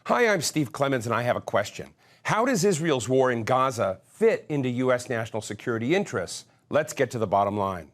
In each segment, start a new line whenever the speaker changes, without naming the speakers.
Hi, I'm Steve Clemons, and I have a question. How does Israel's war in Gaza fit into U.S. national security interests? Let's get to the bottom line.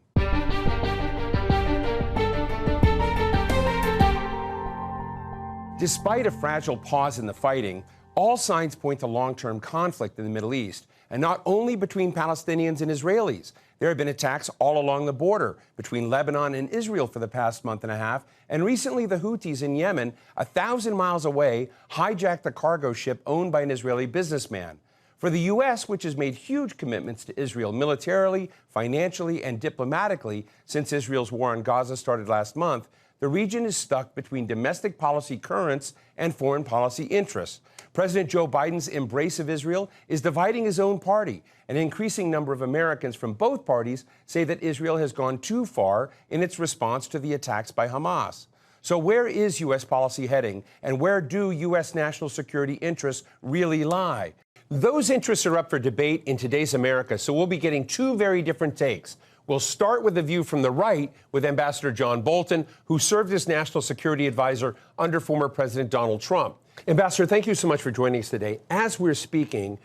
Despite a fragile pause in the fighting, all signs point to long-term conflict in the Middle East, and not only between Palestinians and Israelis. There have been attacks all along the border between Lebanon and Israel for the past month and a half, and recently the Houthis in Yemen, 1,000 miles away, hijacked a cargo ship owned by an Israeli businessman. For the U.S., which has made huge commitments to Israel militarily, financially, and diplomatically since Israel's war on Gaza started last month, the region is stuck between domestic policy currents and foreign policy interests. President Joe Biden's embrace of Israel is dividing his own party. An increasing number of Americans from both parties say that Israel has gone too far in its response to the attacks by Hamas. So where is U.S. policy heading, and where do U.S. national security interests really lie? Those interests are up for debate in today's America, so we'll be getting two very different takes. We'll start with a view from the right with Ambassador John Bolton, who served as national security advisor under former President Donald Trump. Ambassador, thank you so much for joining us today. As we're speaking,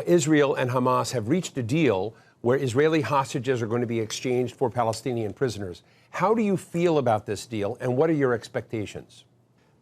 Israel and Hamas have reached a deal where Israeli hostages are going to be exchanged for Palestinian prisoners. How do you feel about this deal, and what are your expectations?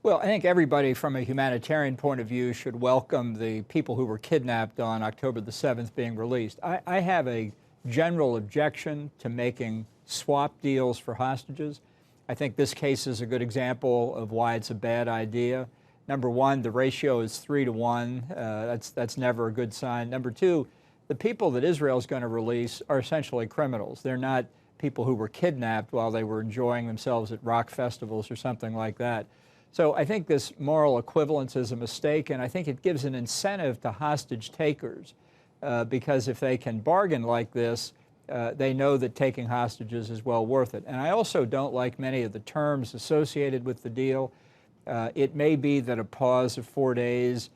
Well, I think everybody from a humanitarian point of view should welcome the people who were kidnapped on October the 7th being released. I have a general objection to making swap deals for hostages. I think this case is a good example of why it's a bad idea. Number one, the ratio is 3 to 1. That's never a good sign. Number two, the people that Israel is going to release are essentially criminals. They're not people who were kidnapped while they were enjoying themselves at rock festivals or something like that. So I think this moral equivalence is a mistake, and I think it gives an incentive to hostage takers because if they can bargain like this, they know that taking hostages is well worth it. And I also don't like many of the terms associated with the deal. It may be that a pause of 4 days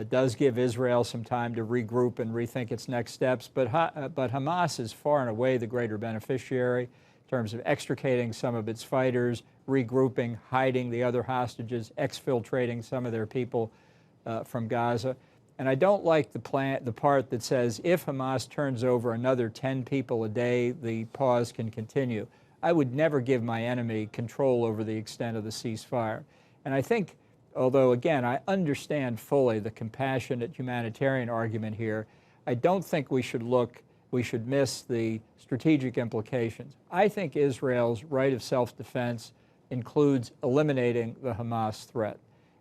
does give Israel some time to regroup and rethink its next steps, but Hamas is far and away the greater beneficiary in terms of extricating some of its fighters, regrouping, hiding the other hostages, exfiltrating some of their people from Gaza. And I don't like the part that says if Hamas turns over another 10 people a day, the pause can continue. I would never give my enemy control over the extent of the ceasefire. And I think, although, again, I understand fully the compassionate humanitarian argument here, I don't think we should miss the strategic implications. I think Israel's right of self-defense includes eliminating the Hamas threat.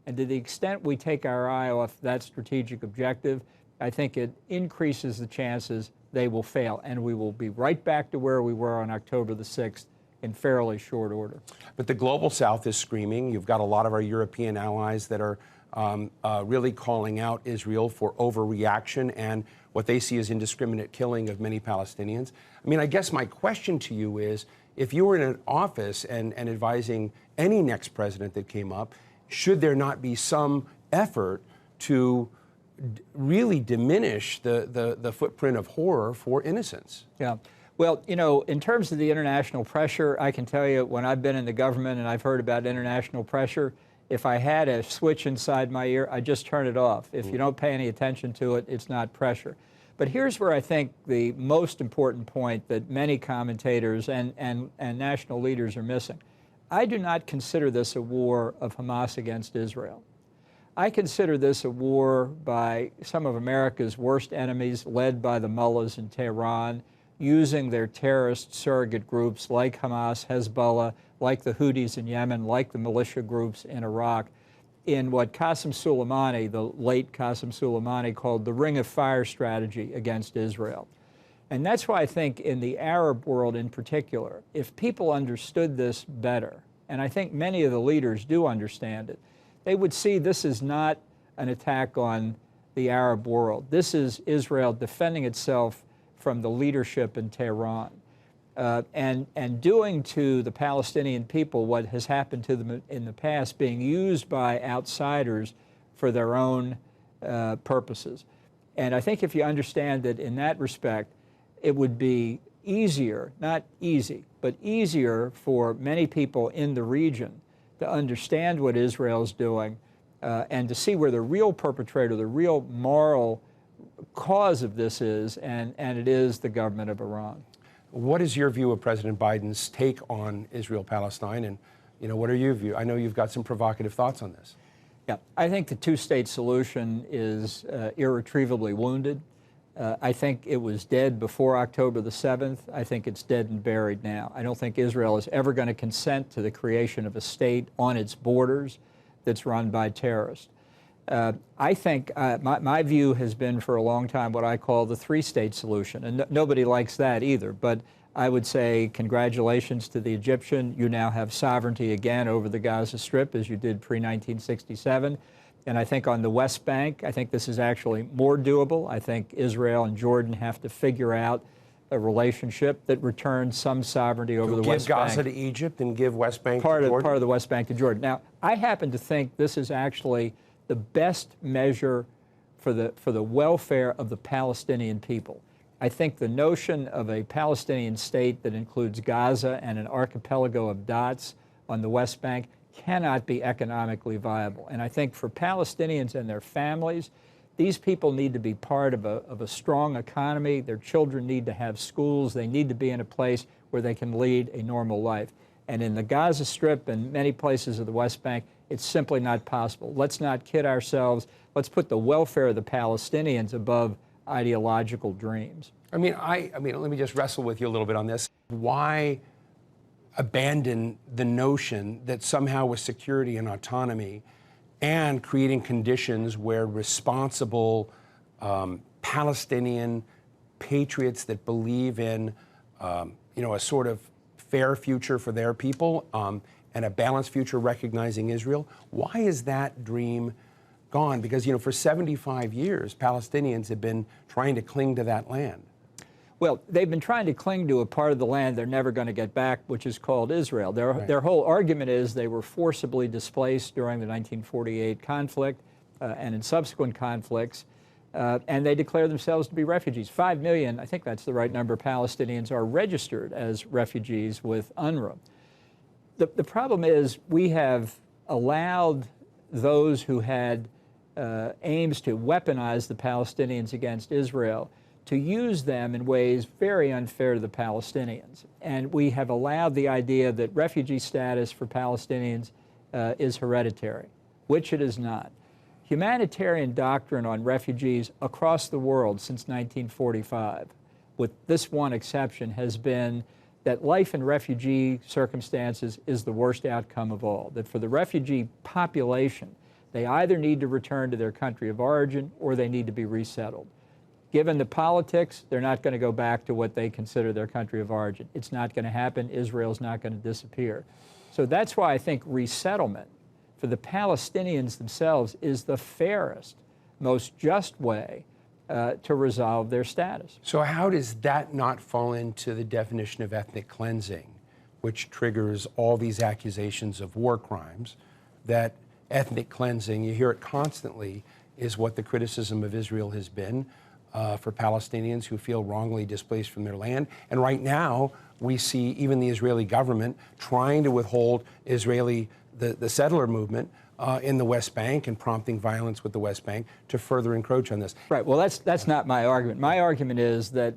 And to the extent we take our eye off that strategic objective, I think it increases the chances they will fail. And we will be right back to where we were on October the 6th in fairly short order.
But the global south is screaming. You've got a lot of our European allies that are really calling out Israel for overreaction and what they see as indiscriminate killing of many Palestinians. I mean, I guess my question to you is, if you were in an office and advising any next president that came up, should there not be some effort to really diminish the footprint of horror for innocents?
Yeah. Well, you know, in terms of the international pressure, I can tell you when I've been in the government and I've heard about international pressure, if I had a switch inside my ear, I just turn it off. If you don't pay any attention to it, it's not pressure. But here's where I think the most important point that many commentators and national leaders are missing. I do not consider this a war of Hamas against Israel. I consider this a war by some of America's worst enemies, led by the mullahs in Tehran, using their terrorist surrogate groups like Hamas, Hezbollah, like the Houthis in Yemen, like the militia groups in Iraq, in what Qasem Soleimani, the late Qasem Soleimani, called the Ring of Fire strategy against Israel. And that's why I think in the Arab world in particular, if people understood this better, and I think many of the leaders do understand it, they would see this is not an attack on the Arab world. This is Israel defending itself from the leadership in Tehran and doing to the Palestinian people what has happened to them in the past, being used by outsiders for their own purposes. And I think if you understand that in that respect, it would be easier, not easy, but easier for many people in the region to understand what Israel's doing and to see where the real perpetrator, the real moral cause of this is, and it is the government of Iran.
What is your view of President Biden's take on Israel-Palestine, and what are your views? I know you've got some provocative thoughts on this.
Yeah, I think the two-state solution is irretrievably wounded. I think it was dead before October the 7th. I think it's dead and buried now. I don't think Israel is ever going to consent to the creation of a state on its borders that's run by terrorists. I think my view has been for a long time what I call the three-state solution, and nobody likes that either, but I would say congratulations to the Egyptian. You now have sovereignty again over the Gaza Strip as you did pre-1967. And I think on the West Bank, I think this is actually more doable. I think Israel and Jordan have to figure out a relationship that returns some sovereignty over the West Bank.
Give Gaza to Egypt and give West Bank to Jordan?
Part of the West Bank to Jordan. Now, I happen to think this is actually the best measure for the welfare of the Palestinian people. I think the notion of a Palestinian state that includes Gaza and an archipelago of dots on the West Bank cannot be economically viable. And I think for Palestinians and their families, these people need to be part of a strong economy. Their children need to have schools. They need to be in a place where they can lead a normal life. And in the Gaza Strip and many places of the West Bank, it's simply not possible. Let's not kid ourselves. Let's put the welfare of the Palestinians above ideological dreams.
I mean, let me just wrestle with you a little bit on this. Why abandon the notion that somehow with security and autonomy and creating conditions where responsible Palestinian patriots that believe in, a sort of fair future for their people and a balanced future recognizing Israel, why is that dream gone? Because, for 75 years, Palestinians have been trying to cling to that land.
Well, they've been trying to cling to a part of the land they're never going to get back, which is called Israel. Their whole argument is they were forcibly displaced during the 1948 conflict and in subsequent conflicts, and they declare themselves to be refugees. 5 million, I think that's the right number, Palestinians are registered as refugees with UNRWA. The problem is we have allowed those who had aims to weaponize the Palestinians against Israel to use them in ways very unfair to the Palestinians. And we have allowed the idea that refugee status for Palestinians is hereditary, which it is not. Humanitarian doctrine on refugees across the world since 1945, with this one exception, has been that life in refugee circumstances is the worst outcome of all, that for the refugee population, they either need to return to their country of origin or they need to be resettled. Given the politics, they're not going to go back to what they consider their country of origin. It's not going to happen. Israel's not going to disappear. So that's why I think resettlement for the Palestinians themselves is the fairest, most just way to resolve their status.
So how does that not fall into the definition of ethnic cleansing, which triggers all these accusations of war crimes? That ethnic cleansing, you hear it constantly, is what the criticism of Israel has been for Palestinians who feel wrongly displaced from their land. And right now, we see even the Israeli government trying to withhold the settler movement in the West Bank and prompting violence with the West Bank to further encroach on this.
Right. Well, that's not my argument. My argument is that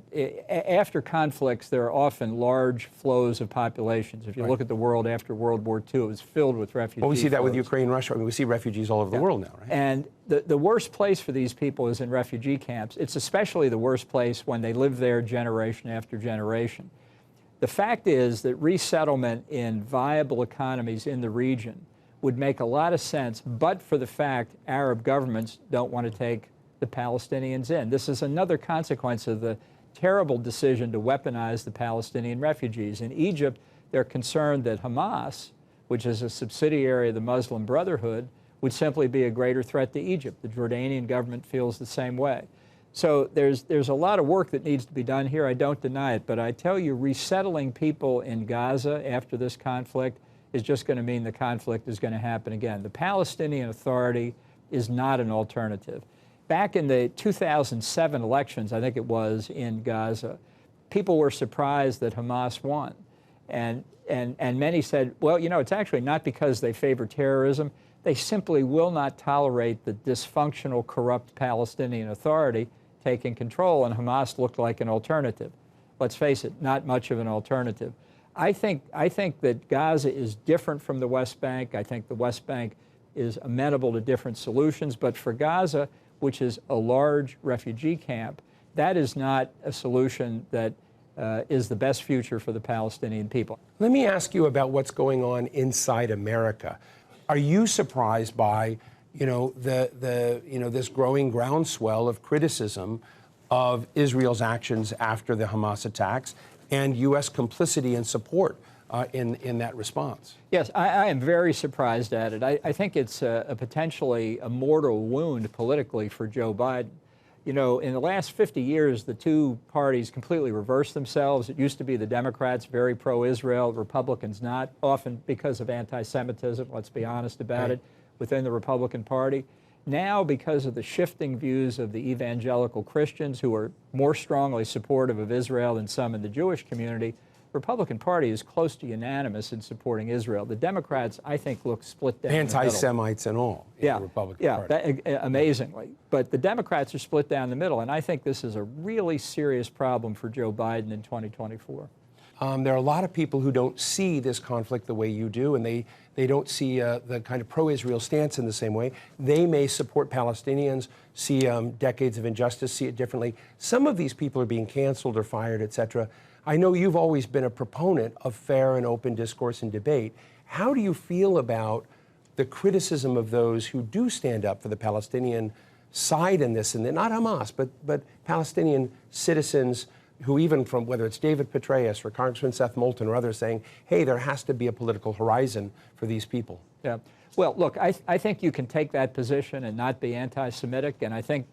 after conflicts, there are often large flows of populations. If you look at the world after World War II, it was filled with refugees.
Well, we see that with
flows.
Ukraine, Russia. I mean, we see refugees all over the world now, right?
And the worst place for these people is in refugee camps. It's especially the worst place when they live there generation after generation. The fact is that resettlement in viable economies in the region would make a lot of sense, but for the fact Arab governments don't want to take the Palestinians in. This is another consequence of the terrible decision to weaponize the Palestinian refugees. In Egypt, they're concerned that Hamas, which is a subsidiary of the Muslim Brotherhood, would simply be a greater threat to Egypt. The Jordanian government feels the same way. So there's a lot of work that needs to be done here. I don't deny it, but I tell you, resettling people in Gaza after this conflict is just going to mean the conflict is going to happen again. The Palestinian Authority is not an alternative. Back in the 2007 elections, I think it was, in Gaza, people were surprised that Hamas won. And many said, well, it's actually not because they favor terrorism. They simply will not tolerate the dysfunctional, corrupt Palestinian Authority taking control, and Hamas looked like an alternative. Let's face it, not much of an alternative. I think that Gaza is different from the West Bank. I think the West Bank is amenable to different solutions, but for Gaza, which is a large refugee camp, that is not a solution that is the best future for the Palestinian people.
Let me ask you about what's going on inside America. Are you surprised by, this growing groundswell of criticism of Israel's actions after the Hamas attacks and U.S. complicity and support in that response?
Yes, I am very surprised at it. I think it's a potentially a mortal wound politically for Joe Biden. In the last 50 years, the two parties completely reversed themselves. It used to be the Democrats very pro-Israel, Republicans not, often because of anti-Semitism, let's be honest about it, within the Republican Party. Now, because of the shifting views of the evangelical Christians who are more strongly supportive of Israel than some in the Jewish community, the Republican Party is close to unanimous in supporting Israel. The Democrats, I think, look split down
Anti-Semites and all in the Republican Party.
Amazingly. But the Democrats are split down the middle, and I think this is a really serious problem for Joe Biden in 2024.
There are a lot of people who don't see this conflict the way you do, and they don't see the kind of pro-Israel stance in the same way. They may support Palestinians, see decades of injustice, see it differently. Some of these people are being canceled or fired, et cetera. I know you've always been a proponent of fair and open discourse and debate. How do you feel about the criticism of those who do stand up for the Palestinian side in this, and not Hamas, but Palestinian citizens who, even from whether it's David Petraeus or Congressman Seth Moulton or others, saying, hey, there has to be a political horizon for these people?
Yeah. Well, look, I think you can take that position and not be anti-Semitic, and I think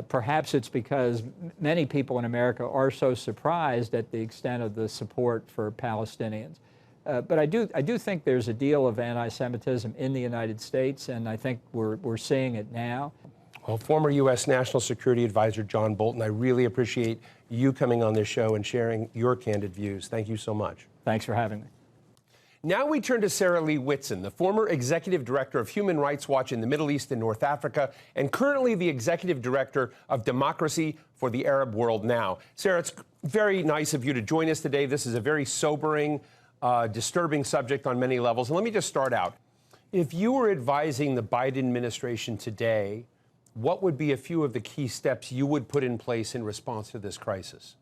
perhaps it's because many people in America are so surprised at the extent of the support for Palestinians. But I do think there's a deal of anti-Semitism in the United States, and I think we're seeing it now.
Well, former U.S. National Security Advisor John Bolton, I really appreciate you coming on this show and sharing your candid views. Thank you so much.
Thanks for having me.
Now we turn to Leah Whitson, the former executive director of Human Rights Watch in the Middle East and North Africa, and currently the executive director of Democracy for the Arab World Now. Sarah, it's very nice of you to join us today. This is a very sobering, disturbing subject on many levels. And let me just start out. If you were advising the Biden administration today, what would be a few of the key steps you would put in place in response to this crisis?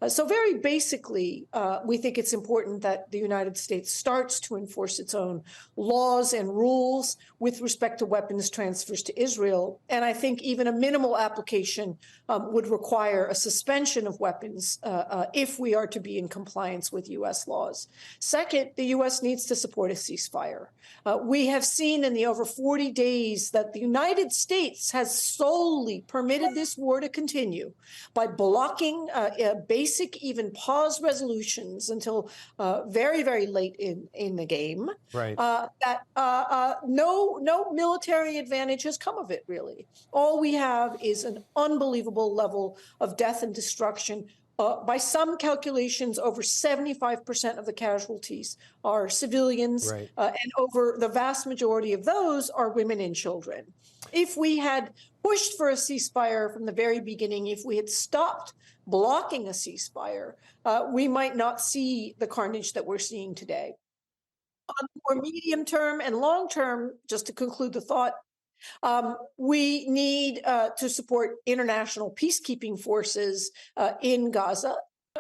So very basically, we think it's important that the United States starts to enforce its own laws and rules with respect to weapons transfers to Israel. And I think even a minimal application would require a suspension of weapons if we are to be in compliance with U.S. laws. Second, the U.S. needs to support a ceasefire. We have seen in the over 40 days that the United States has solely permitted this war to continue by blocking basic, even pause resolutions until very, very late in the game.
Right.
No military advantage has come of it, really. All we have is an unbelievable level of death and destruction. By some calculations, over 75% of the casualties are civilians,
right.
And over the vast majority of those are women and children. If we had pushed for a ceasefire from the very beginning, if we had stopped blocking a ceasefire, we might not see the carnage that we're seeing today. On more medium term and long term, just to conclude the thought, we need to support international peacekeeping forces in Gaza.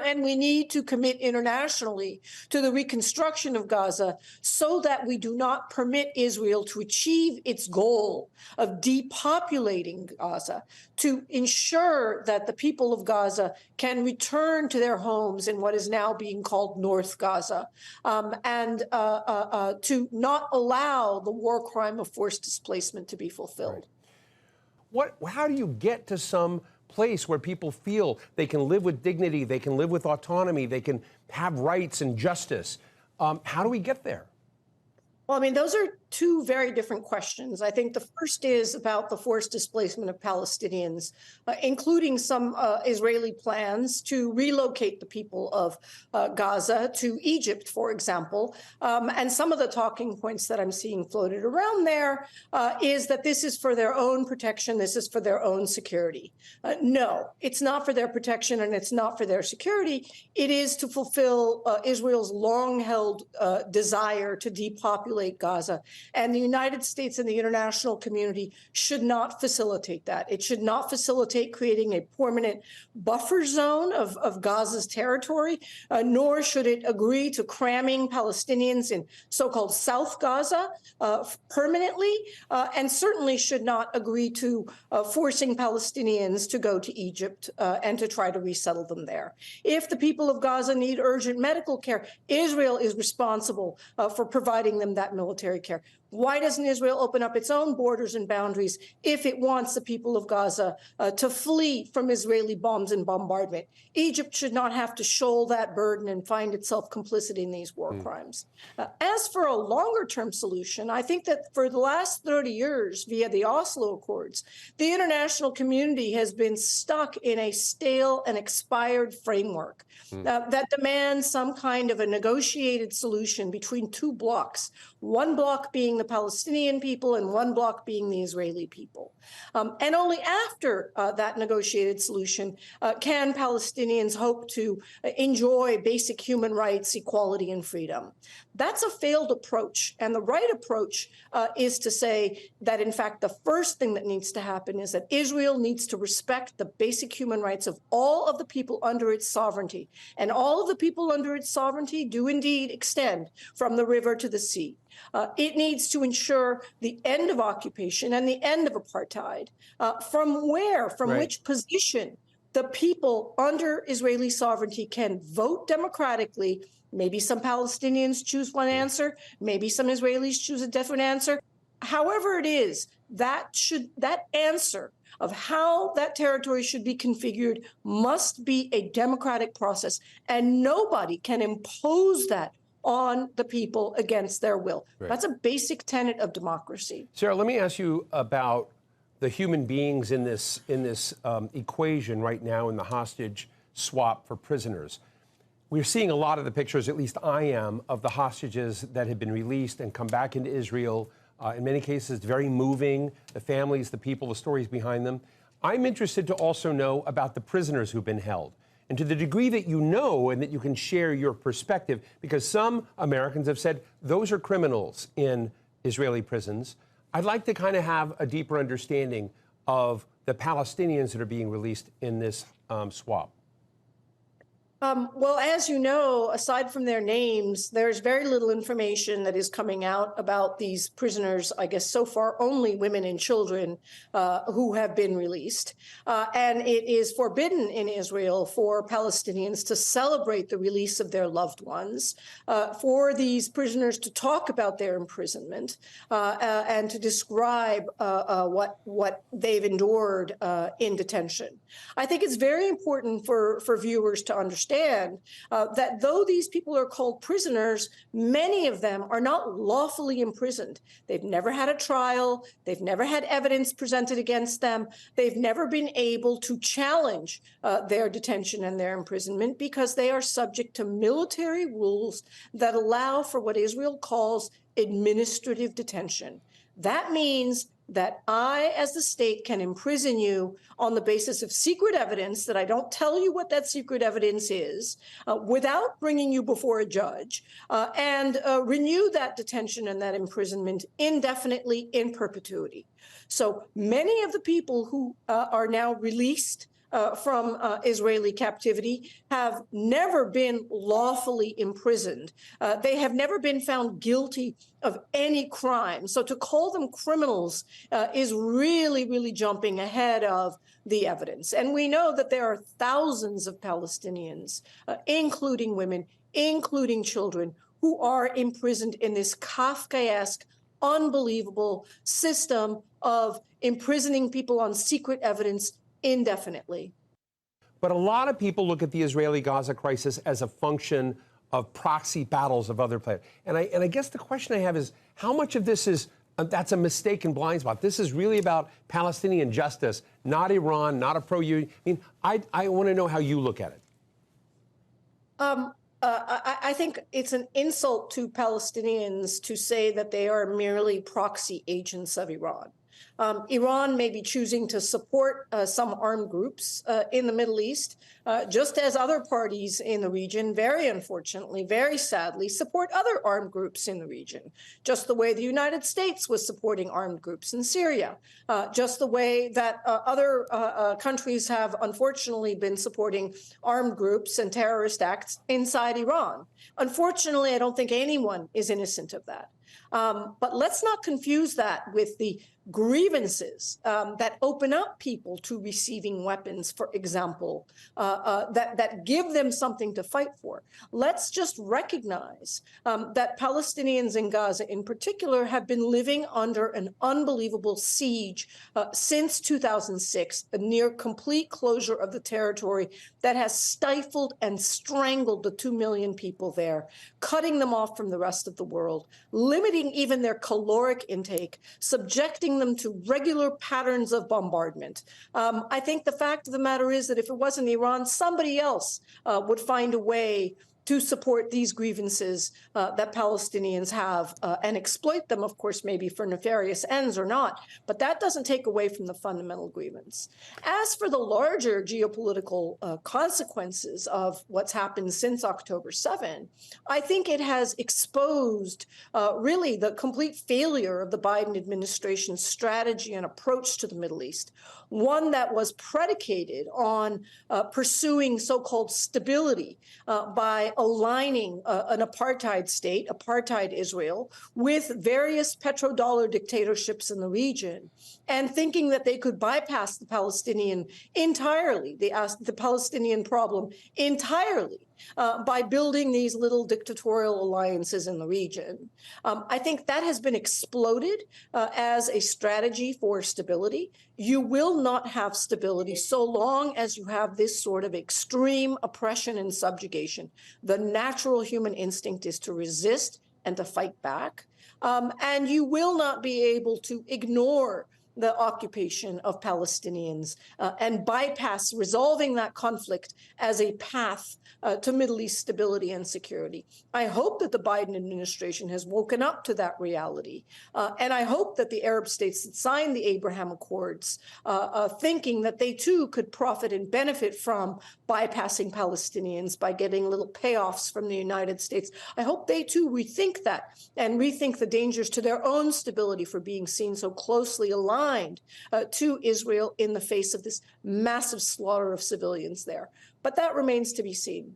And we need to commit internationally to the reconstruction of Gaza so that we do not permit Israel to achieve its goal of depopulating Gaza, to ensure that the people of Gaza can return to their homes in what is now being called North Gaza, and to not allow the war crime of forced displacement to be fulfilled.
Right. How do you get to some place where people feel they can live with dignity, they can live with autonomy, they can have rights and justice? How do we get there?
Well, I mean, those are two very different questions. I think the first is about the forced displacement of Palestinians, including some Israeli plans to relocate the people of Gaza to Egypt, for example. And some of the talking points that I'm seeing floated around there is that this is for their own protection, this is for their own security. No, it's not for their protection and it's not for their security. It is to fulfill Israel's long-held desire to depopulate Gaza. And the United States and the international community should not facilitate that. It should not facilitate creating a permanent buffer zone of Gaza's territory, nor should it agree to cramming Palestinians in so-called South Gaza permanently, and certainly should not agree to forcing Palestinians to go to Egypt and to try to resettle them there. If the people of Gaza need urgent medical care, Israel is responsible for providing them that military care. Why doesn't Israel open up its own borders and boundaries if it wants the people of Gaza to flee from Israeli bombs and bombardment? Egypt should not have to shoulder that burden and find itself complicit in these war crimes. As for a longer-term solution, I think that for the last 30 years, via the Oslo Accords, the international community has been stuck in a stale and expired framework that demands some kind of a negotiated solution between two blocs, one bloc being the Palestinian people and one bloc being the Israeli people. And only after that negotiated solution can Palestinians hope to enjoy basic human rights, equality, and freedom. That's a failed approach. And the right approach is to say that, in fact, the first thing that needs to happen is that Israel needs to respect the basic human rights of all of the people under its sovereignty. And all of the people under its sovereignty do indeed extend from the river to the sea. It needs to ensure the end of occupation and the end of apartheid. From where, from which position the people under Israeli sovereignty can vote democratically. Maybe some Palestinians choose one answer, maybe some Israelis choose a different answer. However it is, that answer of how that territory should be configured must be a democratic process, and nobody can impose that on the people against their will. Right. That's a basic tenet of democracy.
Sarah, let me ask you about the human beings in this equation right now in the hostage swap for prisoners. We're seeing a lot of the pictures, at least I am, of the hostages that have been released and come back into Israel. In many cases, it's very moving. The families, the people, the stories behind them. I'm interested to also know about the prisoners who've been held. And to the degree that you know and that you can share your perspective, because some Americans have said those are criminals in Israeli prisons, I'd like to kind of have a deeper understanding of the Palestinians that are being released in this swap.
Well, as you know, aside from their names, there's very little information that is coming out about these prisoners. I guess so far only women and children who have been released. And it is forbidden in Israel for Palestinians to celebrate the release of their loved ones, for these prisoners to talk about their imprisonment and to describe what they've endured in detention. I think it's very important for viewers to understand that though these people are called prisoners, many of them are not lawfully imprisoned. They've never had a trial. They've never had evidence presented against them. They've never been able to challenge their detention and their imprisonment because they are subject to military rules that allow for what Israel calls administrative detention. That means that I, as the state, can imprison you on the basis of secret evidence that I don't tell you what that secret evidence is, without bringing you before a judge, and renew that detention and that imprisonment indefinitely in perpetuity. So many of the people who are now released from Israeli captivity have never been lawfully imprisoned. They have never been found guilty of any crime. So to call them criminals is really, really jumping ahead of the evidence. And we know that there are thousands of Palestinians, including women, including children, who are imprisoned in this Kafkaesque, unbelievable system of imprisoning people on secret evidence indefinitely.
But a lot of people look at the Israeli-Gaza crisis as a function of proxy battles of other players. And I guess the question I have is, how much of this is, that's a mistaken blind spot? This is really about Palestinian justice, not Iran, not a pro-union. I mean, I want to know how you look at it.
I think it's an insult to Palestinians to say that they are merely proxy agents of Iran. Iran may be choosing to support some armed groups in the Middle East, just as other parties in the region, very unfortunately, very sadly, support other armed groups in the region, just the way the United States was supporting armed groups in Syria, just the way that other countries have unfortunately been supporting armed groups and terrorist acts inside Iran. Unfortunately, I don't think anyone is innocent of that. But let's not confuse that with the grievances that open up people to receiving weapons, for example, that give them something to fight for. Let's just recognize that Palestinians in Gaza in particular have been living under an unbelievable siege since 2006, a near complete closure of the territory that has stifled and strangled the 2 million people there, cutting them off from the rest of the world, limiting even their caloric intake, subjecting them to regular patterns of bombardment. I think the fact of the matter is that if it wasn't Iran, somebody else would find a way to support these grievances that Palestinians have and exploit them, of course, maybe for nefarious ends or not. But that doesn't take away from the fundamental grievance. As for the larger geopolitical consequences of what's happened since October 7, I think it has exposed really the complete failure of the Biden administration's strategy and approach to the Middle East, one that was predicated on pursuing so-called stability by aligning an apartheid state, apartheid Israel, with various petrodollar dictatorships in the region, and thinking that they could bypass the Palestinian entirely, the Palestinian problem entirely, by building these little dictatorial alliances in the region. I think that has been exploded as a strategy for stability. You will not have stability so long as you have this sort of extreme oppression and subjugation. The natural human instinct is to resist and to fight back. And you will not be able to ignore the occupation of Palestinians and bypass resolving that conflict as a path to Middle East stability and security. I hope that the Biden administration has woken up to that reality. And I hope that the Arab states that signed the Abraham Accords, thinking that they too could profit and benefit from bypassing Palestinians by getting little payoffs from the United States, I hope they too rethink that and rethink the dangers to their own stability for being seen so closely aligned to Israel in the face of this massive slaughter of civilians there. But that remains to be seen.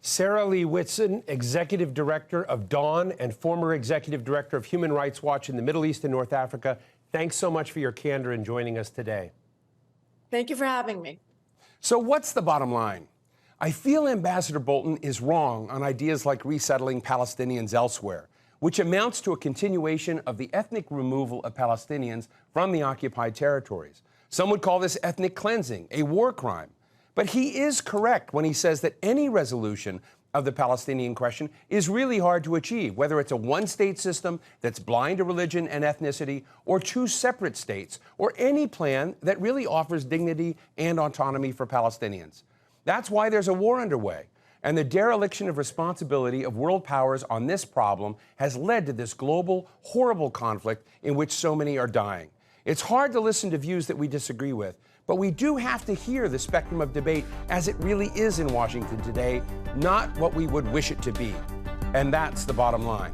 Sarah Leah Whitson, Executive Director of Dawn and former Executive Director of Human Rights Watch in the Middle East and North Africa, thanks so much for your candor in joining us today.
Thank you for having me.
So what's the bottom line? I feel Ambassador Bolton is wrong on ideas like resettling Palestinians elsewhere, which amounts to a continuation of the ethnic removal of Palestinians from the occupied territories. Some would call this ethnic cleansing, a war crime. But he is correct when he says that any resolution of the Palestinian question is really hard to achieve, whether it's a one-state system that's blind to religion and ethnicity, or two separate states, or any plan that really offers dignity and autonomy for Palestinians. That's why there's a war underway. And the dereliction of responsibility of world powers on this problem has led to this global, horrible conflict in which so many are dying. It's hard to listen to views that we disagree with, but we do have to hear the spectrum of debate as it really is in Washington today, not what we would wish it to be. And that's the bottom line.